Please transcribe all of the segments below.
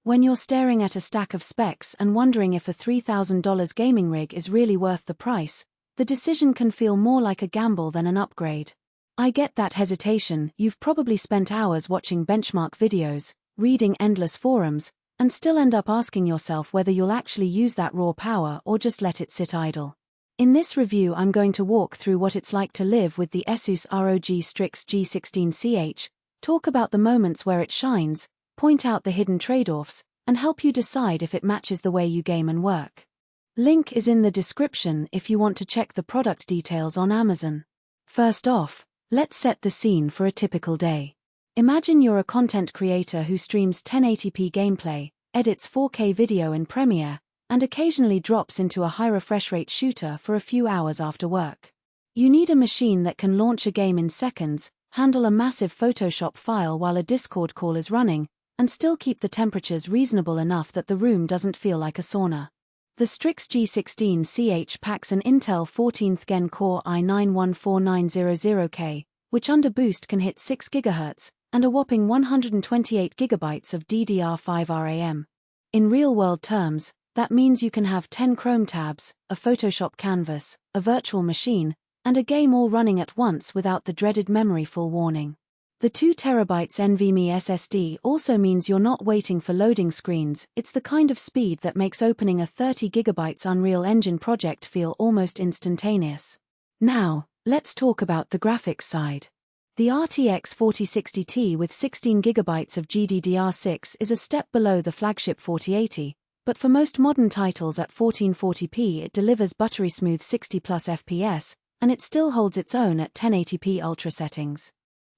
When you're staring at a stack of specs and wondering if a $3,000 gaming rig is really worth the price, the decision can feel more like a gamble than an upgrade. I get that hesitation. You've probably spent hours watching benchmark videos, reading endless forums, and still end up asking yourself whether you'll actually use that raw power or just let it sit idle. In this review, I'm going to walk through what it's like to live with the ASUS ROG Strix G16CH, talk about the moments where it shines, point out the hidden trade-offs, and help you decide if it matches the way you game and work. Link is in the description if you want to check the product details on Amazon. First off, let's set the scene for a typical day. Imagine you're a content creator who streams 1080p gameplay, edits 4K video in Premiere, and occasionally drops into a high refresh rate shooter for a few hours after work. You need a machine that can launch a game in seconds, handle a massive Photoshop file while a Discord call is running, and still keep the temperatures reasonable enough that the room doesn't feel like a sauna. The Strix G16CH packs an Intel 14th Gen Core i9-14900K, which under boost can hit 6 GHz, and a whopping 128GB of DDR5 RAM. In real-world terms, that means you can have 10 Chrome tabs, a Photoshop canvas, a virtual machine, and a game all running at once without the dreaded memory full warning. The 2TB NVMe SSD also means you're not waiting for loading screens. It's the kind of speed that makes opening a 30GB Unreal Engine project feel almost instantaneous. Now, let's talk about the graphics side. The RTX 4060 Ti with 16GB of GDDR6 is a step below the flagship 4080, but for most modern titles at 1440p it delivers buttery smooth 60+ FPS, and it still holds its own at 1080p ultra settings.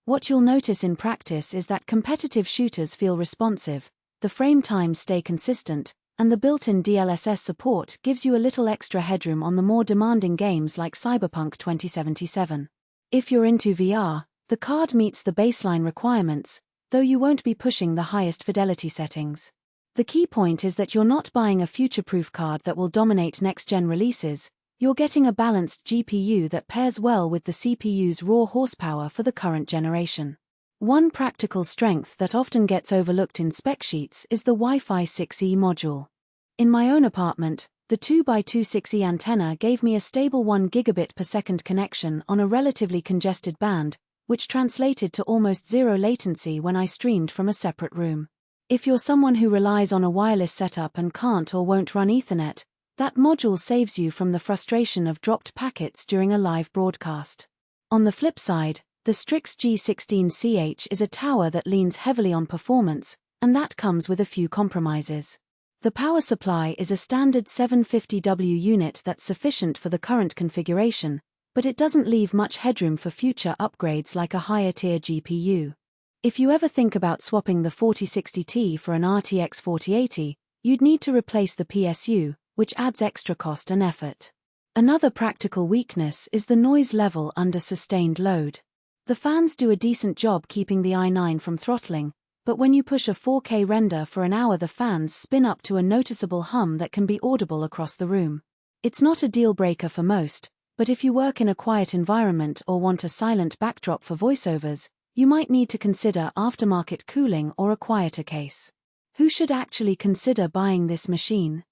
What you'll notice in practice is that competitive shooters feel responsive, the frame times stay consistent, and the built-in DLSS support gives you a little extra headroom on the more demanding games like Cyberpunk 2077. If you're into VR, the card meets the baseline requirements, though you won't be pushing the highest fidelity settings. The key point is that you're not buying a future-proof card that will dominate next-gen releases. You're getting a balanced GPU that pairs well with the CPU's raw horsepower for the current generation. One practical strength that often gets overlooked in spec sheets is the Wi-Fi 6E module. In my own apartment, the 2x2 6E antenna gave me a stable 1 gigabit per second connection on a relatively congested band, which translated to almost zero latency when I streamed from a separate room. If you're someone who relies on a wireless setup and can't or won't run Ethernet, that module saves you from the frustration of dropped packets during a live broadcast. On the flip side, the Strix G16CH is a tower that leans heavily on performance, and that comes with a few compromises. The power supply is a standard 750W unit that's sufficient for the current configuration, but it doesn't leave much headroom for future upgrades like a higher-tier GPU. If you ever think about swapping the 4060 Ti for an RTX 4080, you'd need to replace the PSU, which adds extra cost and effort. Another practical weakness is the noise level under sustained load. The fans do a decent job keeping the i9 from throttling, but when you push a 4K render for an hour the fans spin up to a noticeable hum that can be audible across the room. It's not a deal breaker for most, but if you work in a quiet environment or want a silent backdrop for voiceovers, you might need to consider aftermarket cooling or a quieter case. Who should actually consider buying this machine?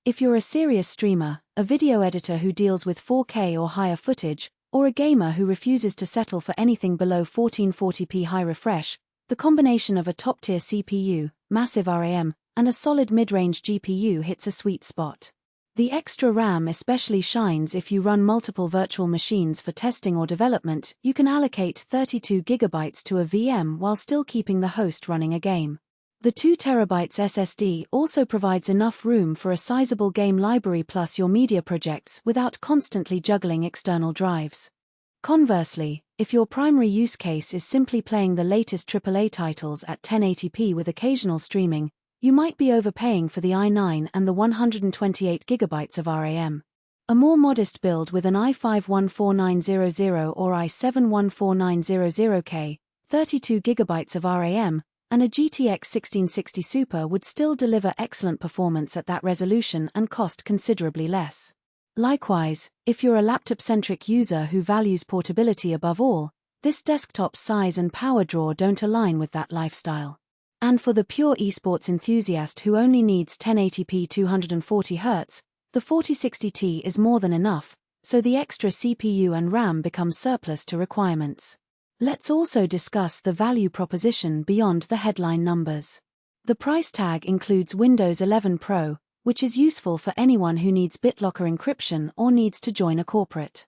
If you're a serious streamer, a video editor who deals with 4K or higher footage, or a gamer who refuses to settle for anything below 1440p high refresh, the combination of a top-tier CPU, massive RAM, and a solid mid-range GPU hits a sweet spot. The extra RAM especially shines if you run multiple virtual machines for testing or development. You can allocate 32GB to a VM while still keeping the host running a game. The 2TB SSD also provides enough room for a sizable game library plus your media projects without constantly juggling external drives. Conversely, if your primary use case is simply playing the latest AAA titles at 1080p with occasional streaming, you might be overpaying for the i9 and the 128GB of RAM. A more modest build with an i5-14900 or i7-14900K, 32GB of RAM, and a GTX 1660 Super would still deliver excellent performance at that resolution and cost considerably less. Likewise, if you're a laptop-centric user who values portability above all, this desktop's size and power draw don't align with that lifestyle. And for the pure esports enthusiast who only needs 1080p 240Hz, the 4060Ti is more than enough, so the extra CPU and RAM become surplus to requirements. Let's also discuss the value proposition beyond the headline numbers. The price tag includes Windows 11 Pro, which is useful for anyone who needs BitLocker encryption or needs to join a corporate